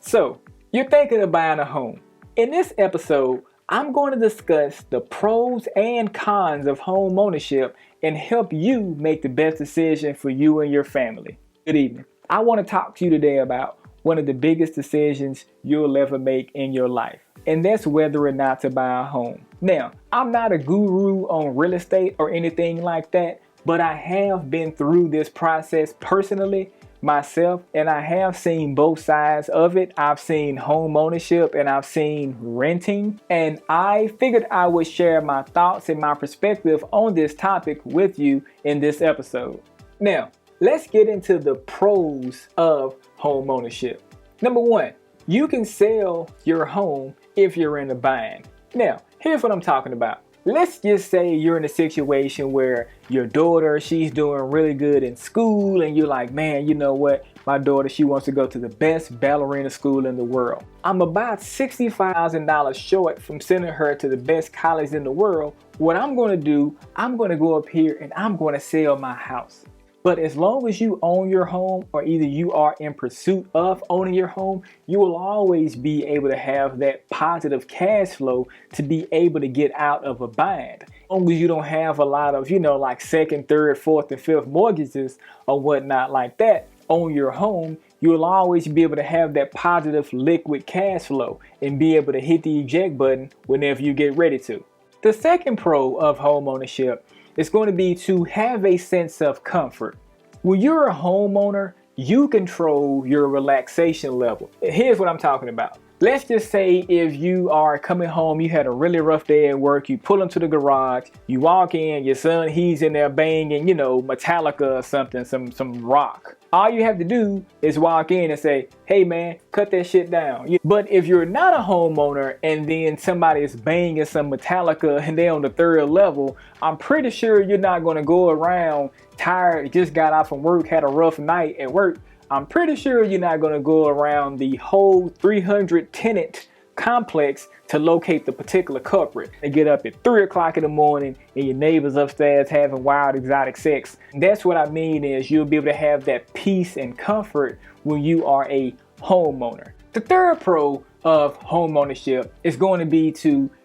So, you're thinking of buying a home. In this episode, I'm going to discuss the pros and cons of home ownership and help you make the best decision for you and your family. Good evening. I want to talk to you today about one of the biggest decisions you'll ever make in your life, and that's whether or not to buy a home. Now, I'm not a guru on real estate or anything like that, but I have been through this process personally myself, and I have seen both sides of it. I've seen home ownership and I've seen renting, and I figured I would share my thoughts and my perspective on this topic with you in this episode. Now, let's get into the pros of home ownership. Number one, you can sell your home if you're in a bind. Now, here's what I'm talking about. Let's just say you're in a situation where your daughter, she's doing really good in school, and you're like, man, you know what? My daughter, she wants to go to the best ballerina school in the world. I'm about $60,000 short from sending her to the best college in the world. What I'm going to do, I'm going to go up here and I'm going to sell my house. But as long as you own your home, or either you are in pursuit of owning your home, you will always be able to have that positive cash flow to be able to get out of a bind. As long as you don't have a lot of, like second, third, fourth, and fifth mortgages or whatnot like that on your home, you will always be able to have that positive liquid cash flow and be able to hit the eject button whenever you get ready to. The second pro of home ownership is going to be to have a sense of comfort. When you're a homeowner, you control your relaxation level. Here's what I'm talking about. Let's just say if you are coming home, you had a really rough day at work, you pull into the garage, you walk in, your son, he's in there banging, Metallica or something, some rock. All you have to do is walk in and say, hey man, cut that shit down. But if you're not a homeowner and then somebody is banging some Metallica and they're on the third level, I'm pretty sure you're not going to go around tired, just got out from work, had a rough night at work. I'm pretty sure you're not going to go around the whole 300 tenant complex to locate the particular culprit. They get up at 3 o'clock in the morning and your neighbors upstairs having wild exotic sex. That's what I mean is you'll be able to have that peace and comfort when you are a homeowner. The third pro of home ownership is going to be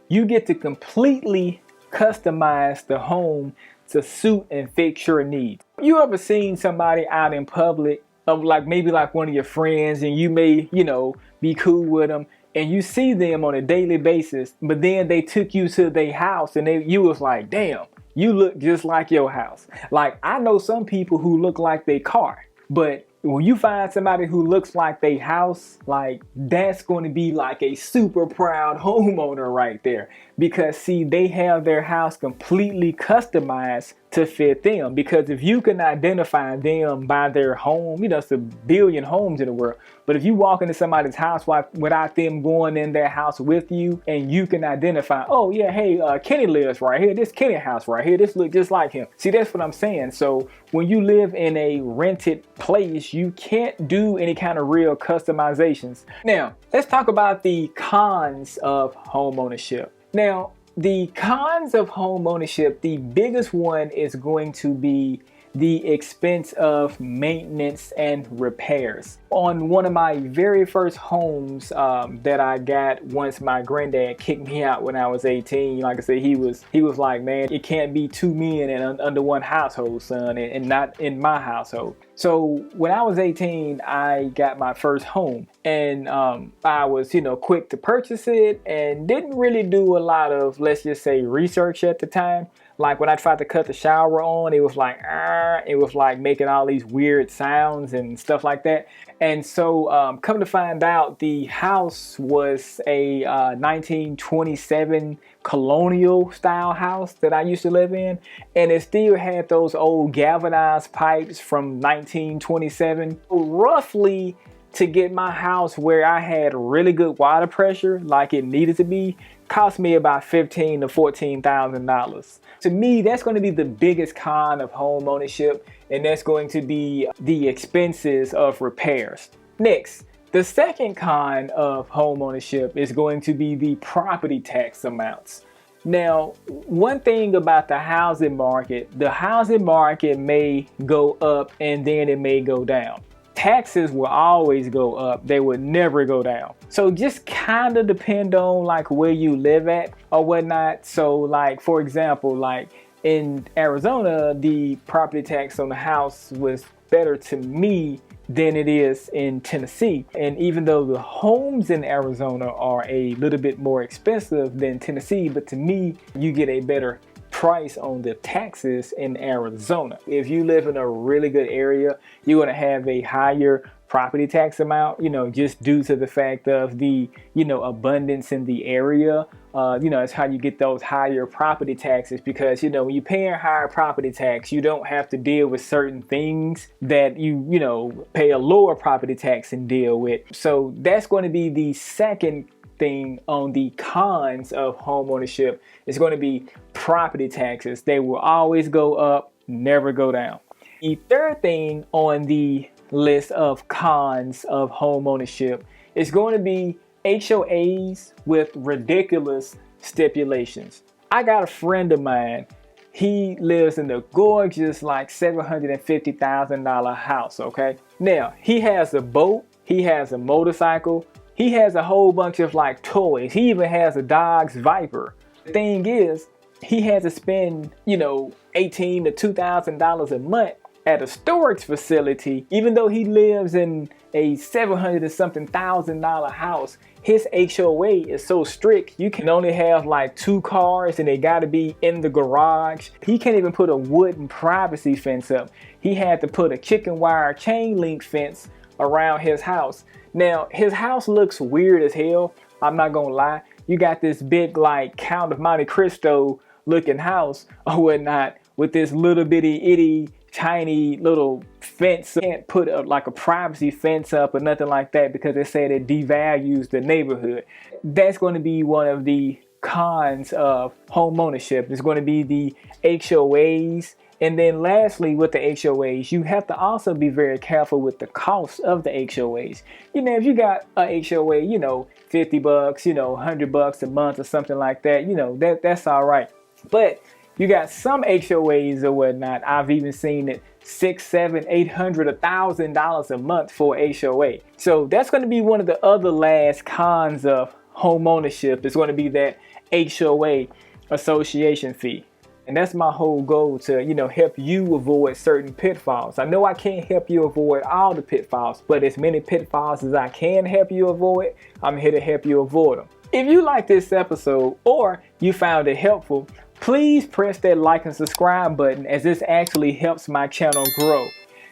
you get to completely customize the home to suit and fit your needs. You ever seen somebody out in public of maybe one of your friends, and you may, be cool with them, and you see them on a daily basis, but then they took you to their house and you was like, damn, you look just like your house. I know some people who look like their car, but when you find somebody who looks like their house, that's going to be a super proud homeowner right there. Because see, they have their house completely customized to fit them. Because if you can identify them by their home, it's a billion homes in the world. But if you walk into somebody's house without them going in their house with you, and you can identify, oh yeah, hey, Kenny lives right here. This Kenny house right here. This look just like him. See, that's what I'm saying. So when you live in a rented place, you can't do any kind of real customizations. Now, let's talk about the cons of home ownership. Now, the cons of home ownership, the biggest one is going to be the expense of maintenance and repairs. On one of my very first homes that I got once my granddad kicked me out when I was 18, like I said, he was like, man, it can't be two men under one household, son, and not in my household. So when I was 18, I got my first home, and I was, quick to purchase it and didn't really do a lot of, let's just say, research at the time. When I tried to cut the shower on, it was like making all these weird sounds and stuff like that. And so come to find out, the house was a 1927 colonial style house that I used to live in. And it still had those old galvanized pipes from 1927. Roughly, to get my house where I had really good water pressure like it needed to be, cost me about $15,000 to $14,000. To me, that's going to be the biggest con of home ownership, and that's going to be the expenses of repairs. Next, the second con of home ownership is going to be the property tax amounts. Now, one thing about the housing market may go up and then it may go down. taxes will always go up. They would never go down. So just kind of depend on like where you live at or whatnot. So like, for example, like in Arizona, the property tax on the house was better to me than it is in Tennessee. And even though the homes in Arizona are a little bit more expensive than Tennessee, but to me, you get a better price on the taxes in Arizona. If you live in a really good area, you're going to have a higher property tax amount, just due to the fact of the, abundance in the area. It's how you get those higher property taxes, because, when you're paying higher property tax, you don't have to deal with certain things that you pay a lower property tax and deal with. So that's going to be the second thing on the cons of homeownership. Is going to be property taxes. They will always go up, never go down. The third thing on the list of cons of homeownership is going to be HOAs with ridiculous stipulations. I got a friend of mine. He lives in a gorgeous like $750,000 house, okay? Now, he has a boat, he has a motorcycle, he has a whole bunch of like toys. He even has a Dodge Viper. The thing is, he has to spend, $1,800 to $2,000 a month at a storage facility. Even though he lives in a $700 and something thousand house, his HOA is so strict. You can only have like 2 cars and they got to be in the garage. He can't even put a wooden privacy fence up. He had to put a chicken wire chain link fence around his house. Now, his house looks weird as hell. I'm not gonna lie. You got this big like Count of Monte Cristo looking house or whatnot with this little bitty tiny little fence. You can't put up like a privacy fence up or nothing like that because they say it devalues the neighborhood. That's going to be one of the cons of home ownership. It's going to be the HOAs. And then lastly, with the HOAs, you have to also be very careful with the cost of the HOAs. If you got a HOA, $50, $100 a month or something like that, that's all right. But you got some HOAs or whatnot. I've even seen it $600, $700, $800, $1,000 a month for a HOA. So that's going to be one of the other last cons of home ownership. It's going to be that HOA association fee. And that's my whole goal, to, help you avoid certain pitfalls. I know I can't help you avoid all the pitfalls, but as many pitfalls as I can help you avoid, I'm here to help you avoid them. If you like this episode or you found it helpful, please press that like and subscribe button, as this actually helps my channel grow.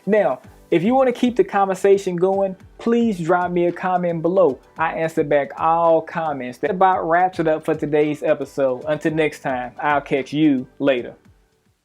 Now, if you want to keep the conversation going, please drop me a comment below. I answer back all comments. That about wraps it up for today's episode. Until next time, I'll catch you later.